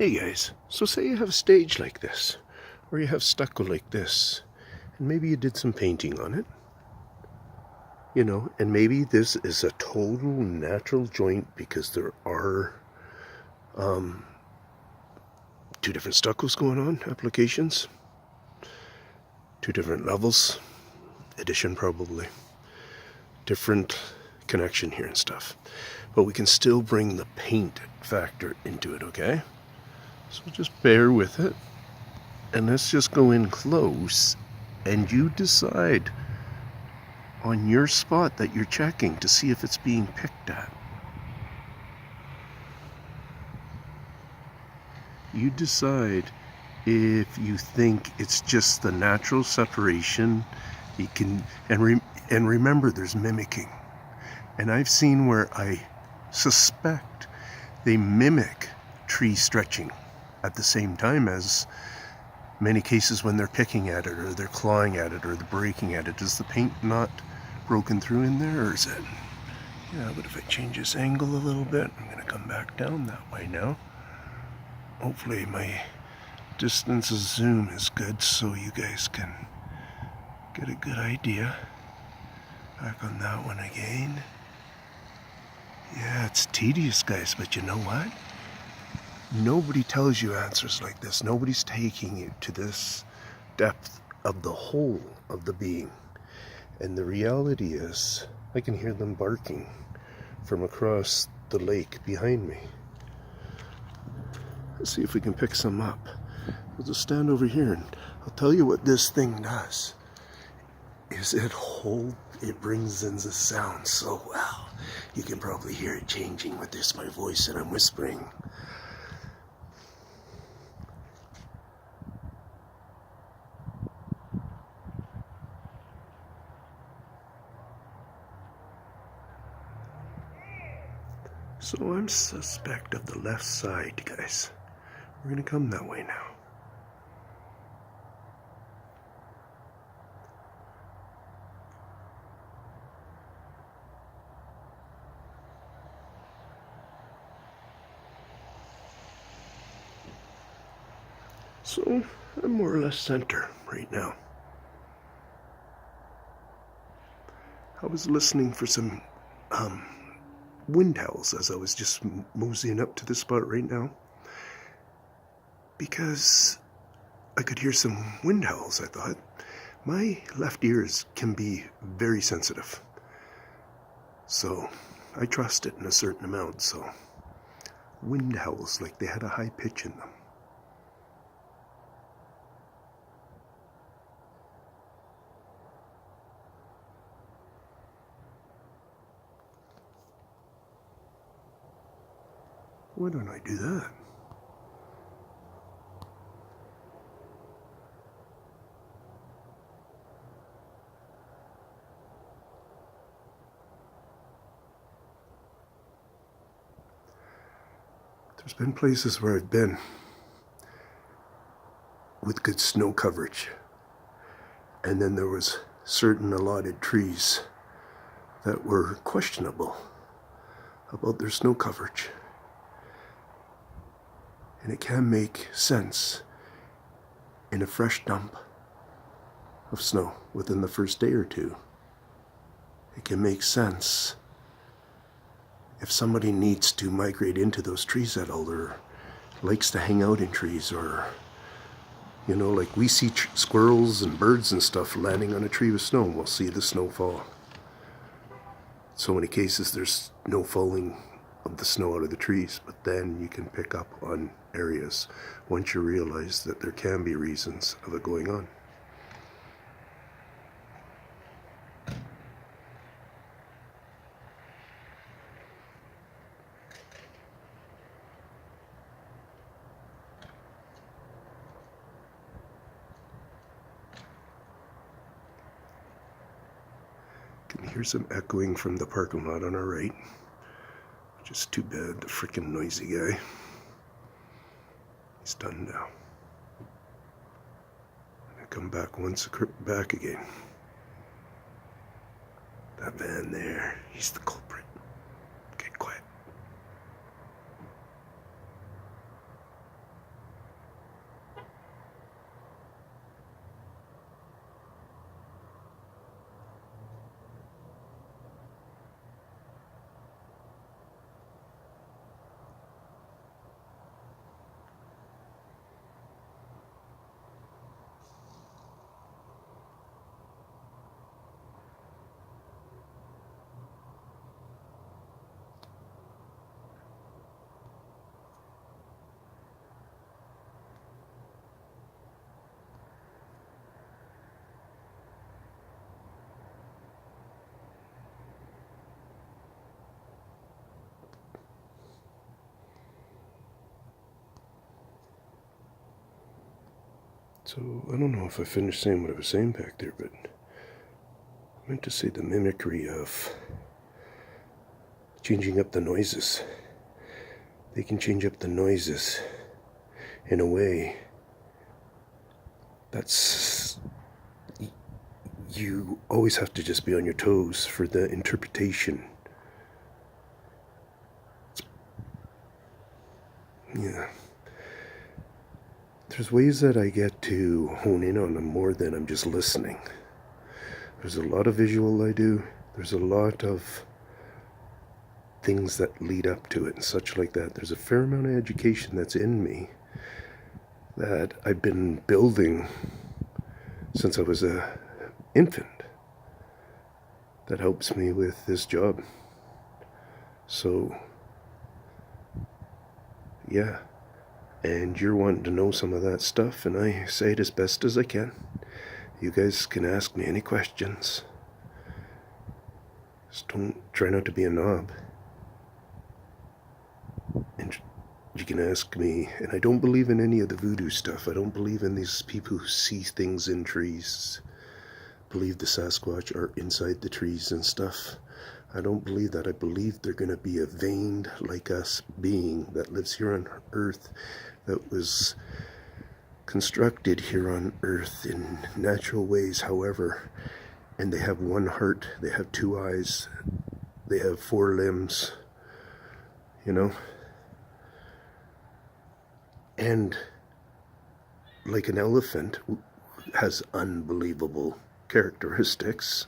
Hey guys, so say you have a stage like this, or you have stucco like this, and maybe you did some painting on it, and maybe this is a total natural joint because there are two different stuccos going on, applications, two different levels, addition probably, different connection here and stuff. But we can still bring the paint factor into it, okay? So just bear with it, and let's just go in close, and you decide on your spot that you're checking to see if it's being picked at. You decide if you think it's just the natural separation. You can, and remember, there's mimicking. And I've seen where I suspect they mimic tree stretching at the same time as many cases when they're picking at it or they're clawing at it or they're breaking at it. Is the paint not broken through in there, or is it? Yeah, but if I change this angle a little bit, I'm going to come back down that way now. Hopefully my distance of zoom is good so you guys can get a good idea. Back on that one again. Yeah, it's tedious, guys, but you know what? Nobody tells you answers like this. Nobody's taking you to this depth of the whole of the being. And the reality is, I can hear them barking from across the lake behind me. Let's see if we can pick some up. We'll just stand over here and I'll tell you what this thing does. Is it brings in the sound so well. You can probably hear it changing with this, my voice, and I'm whispering. So I'm suspect of the left side, guys. We're gonna come that way now. So I'm more or less center right now. I was listening for some wind howls as I was just moseying up to this spot right now, because I could hear some wind howls. I thought my left ears can be very sensitive, so I trust it in a certain amount. So wind howls, like they had a high pitch in them. Why don't I do that? There's been places where I've been with good snow coverage, and then there was certain allotted trees that were questionable about their snow coverage. And it can make sense in a fresh dump of snow within the first day or two. It can make sense if somebody needs to migrate into those trees at all, or likes to hang out in trees, or, like we see squirrels and birds and stuff landing on a tree with snow, and we'll see the snow fall. So many cases there's no falling of the snow out of the trees, but then you can pick up on areas once you realize that there can be reasons of it going on. Can hear some echoing from the parking lot on our right, which is too bad. The freaking noisy guy. He's done now. I come back back again. That van there, he's the culprit. Get quiet. So, I don't know if I finished saying what I was saying back there, but I meant to say the mimicry of changing up the noises. They can change up the noises in a way that's... You always have to just be on your toes for the interpretation. Yeah. There's ways that I get to hone in on them more than I'm just listening. There's a lot of visual I do. There's a lot of things that lead up to it and such like that. There's a fair amount of education that's in me that I've been building since I was an infant that helps me with this job. So, yeah. And you're wanting to know some of that stuff, and I say it as best as I can. You guys can ask me any questions. Just try not to be a knob. And you can ask me, and I don't believe in any of the voodoo stuff. I don't believe in these people who see things in trees, believe the Sasquatch are inside the trees and stuff. I don't believe that. I believe they're going to be a veined, like us, being that lives here on Earth, that was constructed here on Earth in natural ways, however, and they have one heart, they have two eyes, they have four limbs, you know, and like an elephant has unbelievable characteristics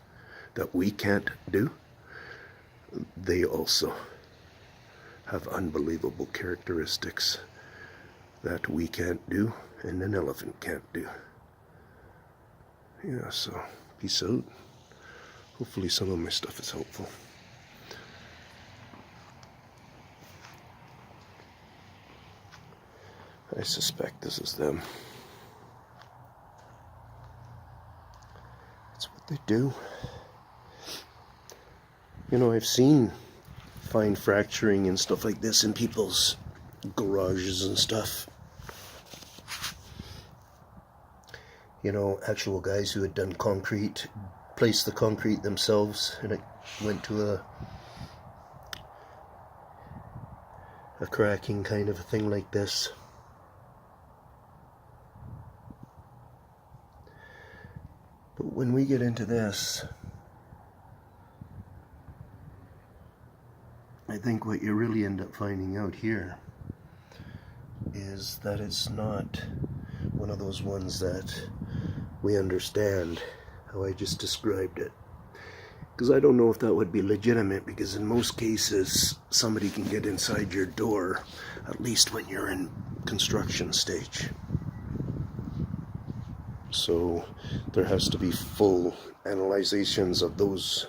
that we can't do. They also have unbelievable characteristics that we can't do and an elephant can't do. Yeah, so peace out. Hopefully some of my stuff is helpful. I suspect this is them. That's what they do. You know, I've seen fine fracturing and stuff like this in people's garages and stuff. You know, actual guys who had done concrete, placed the concrete themselves, and it went to a cracking kind of a thing like this. But when we get into this, I think what you really end up finding out here is that it's not one of those ones that we understand how I just described it. Because I don't know if that would be legitimate, because in most cases somebody can get inside your door, at least when you're in construction stage. So there has to be full analyzations of those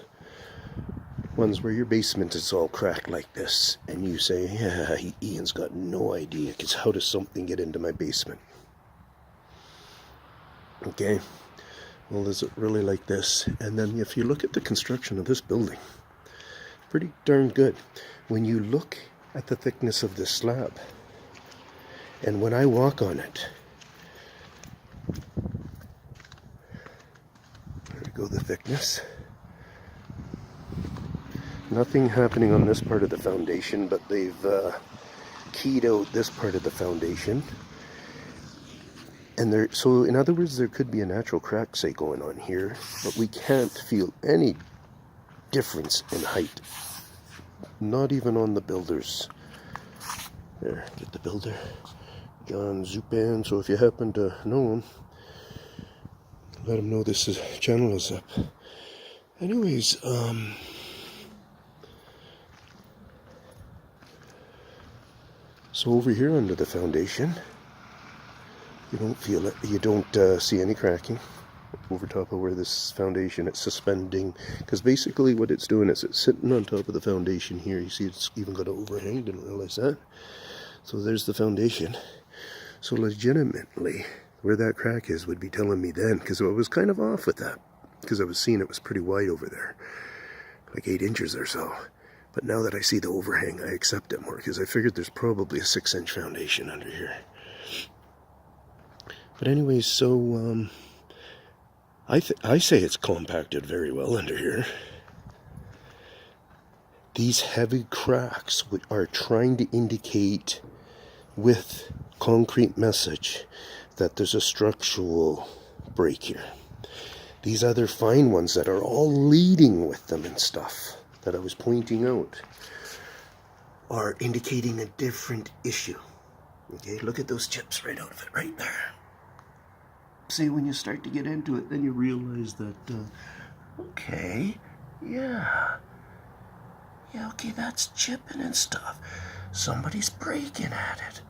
ones where your basement is all cracked like this, and you say, yeah, Ian's got no idea, because how does something get into my basement? Okay, well, is it really like this? And then if you look at the construction of this building, pretty darn good. When you look at the thickness of this slab, and when I walk on it, there we go, the thickness. Nothing happening on this part of the foundation, but they've keyed out this part of the foundation. And so in other words, there could be a natural crack, say, going on here, but we can't feel any difference in height. Not even on the builders. There, get the builder, John Zupan. So if you happen to know him, let him know this channel is up. Anyways, so over here under the foundation, you don't feel it. You don't see any cracking over top of where this foundation, it's suspending. Because basically what it's doing is it's sitting on top of the foundation here. You see it's even got an overhang. Didn't realize that. So there's the foundation. So legitimately, where that crack is would be telling me then, because I was kind of off with that. Because I was seeing it was pretty wide over there. Like 8 inches or so. But now that I see the overhang, I accept it more, because I figured there's probably a 6-inch foundation under here. But anyways, so I say it's compacted very well under here. These heavy cracks are trying to indicate with concrete message that there's a structural break here. These other fine ones that are all leading with them and stuff that I was pointing out are indicating a different issue. Okay, look at those chips right out of it, right there. See, when you start to get into it, then you realize that, okay, yeah, okay, that's chipping and stuff. Somebody's breaking at it.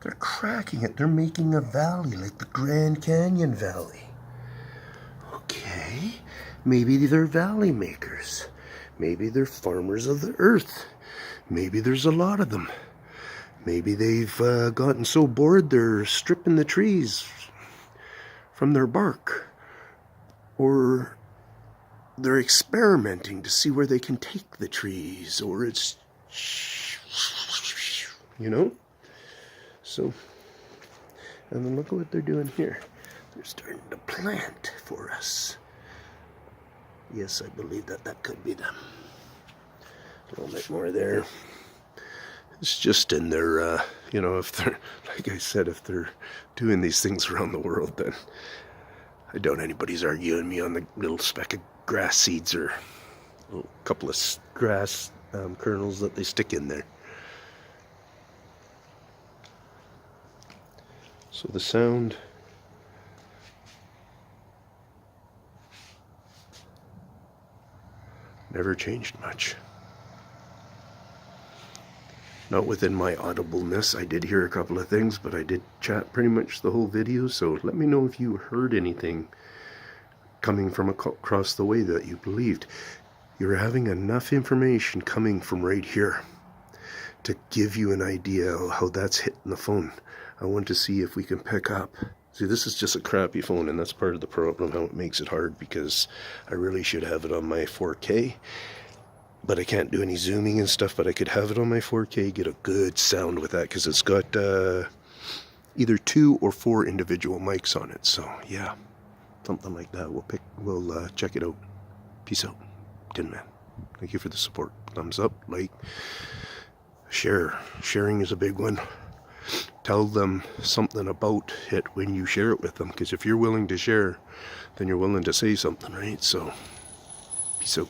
They're cracking it. They're making a valley like the Grand Canyon Valley. Okay, maybe they're valley makers. Maybe they're farmers of the earth. Maybe there's a lot of them. Maybe they've gotten so bored they're stripping the trees from their bark. Or they're experimenting to see where they can take the trees. Or it's, you know? So, and then look at what they're doing here. They're starting to plant for us. Yes, I believe that could be them. A little bit more there. It's just in their, you know, if they're, like I said, if they're doing these things around the world, then I doubt anybody's arguing me on the little speck of grass seeds or a couple of grass kernels that they stick in there. So the sound never changed much. Not within my audibleness. I did hear a couple of things, but I did chat pretty much the whole video, so let me know if you heard anything coming from across the way that you believed. You're having enough information coming from right here to give you an idea of how that's hitting the phone. I want to see if we can pick up. See, this is just a crappy phone, and that's part of the problem, how it makes it hard, because I really should have it on my 4K. But I can't do any zooming and stuff, but I could have it on my 4K, get a good sound with that, because it's got either 2 or 4 individual mics on it. So, yeah, something like that. We'll check it out. Peace out. Tin Man. Thank you for the support. Thumbs up, like, share. Sharing is a big one. Tell them something about it when you share it with them, because if you're willing to share, then you're willing to say something, right? So, peace out.